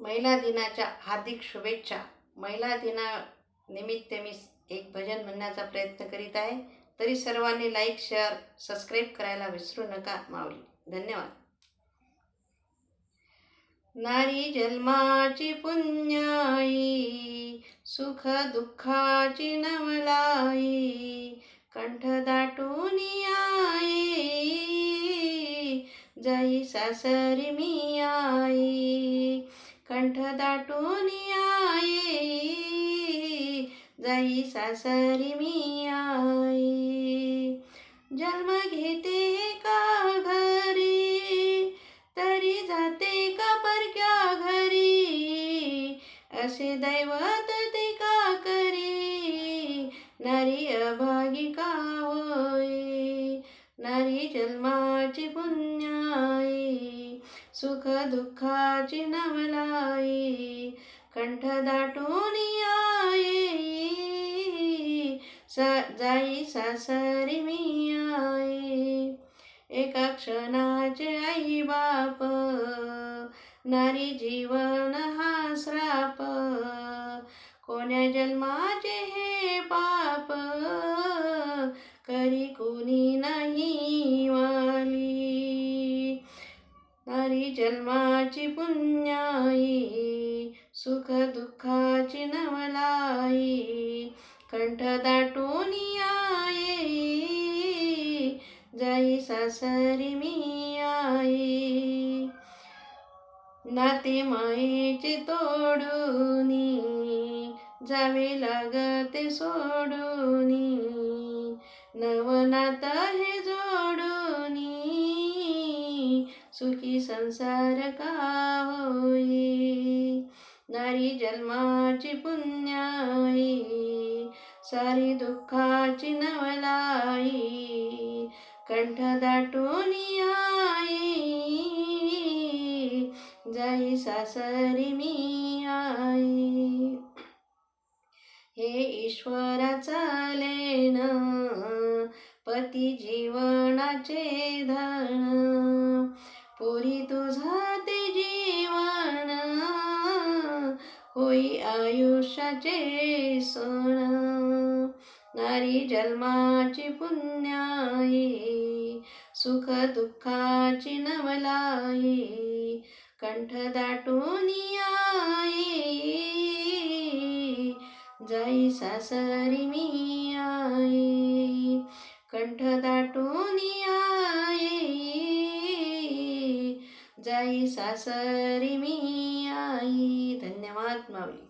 महिला दिनाच्या हार्दिक शुभेच्छा. महिला दिनानिमित्त मी एक भजन म्हणण्याचा प्रयत्न करीत आहे. तरी सर्वांनी लाईक, शेअर, सबस्क्राईब करायला विसरू नका माऊली. धन्यवाद. नारी जन्माची पुण्याई, सुख दुःखाची नवलाई, कंठ दाटून आई, जाई सासरी मी आई. कंठ दाटून आई, जाई सासरी मी आई. जन्म घेते का घरी, तरी जाते का परक्या घरी, असे दैवत ते का करी, नारी अभागी का होई. नारी जन्माची पुण्याई, सुख दुःखाची नवलाई, कंठ दाटून आई, जाई सासरी मी आई. एका क्षणाचे आई बाप, नारी जीवन हा श्राप, कोण्या जन्माचे हे पाप, करी कोणी नाही वाली. नारी जन्माची पुण्याई, सुख दुःखाची नवलाई, कंठ दाटून आई, जाई सासरी मी आई. नाते मायेचे तोडूनी, जावे लागते सोडूनी, नवनात हे जोडूनी, सुखी संसार का होई. नारी जन्माची पुण्याई, सारी दुःखाची नवलाई, कंठ दाटून आई, जाई सासरी मी आई. हे ईश्वराचा लेण, पती जीवनाचे धन, पोरी तुझा ते जीवन, होई आयुष्याचे सण. नारी जन्माची पुण्याई, सुख दुःखाची नवलाई, कंठ दाटून आई, जाई सासरी मी आई. कंठ दाटून आई, जाई सासरी मी आई. धन्यवाद माऊली.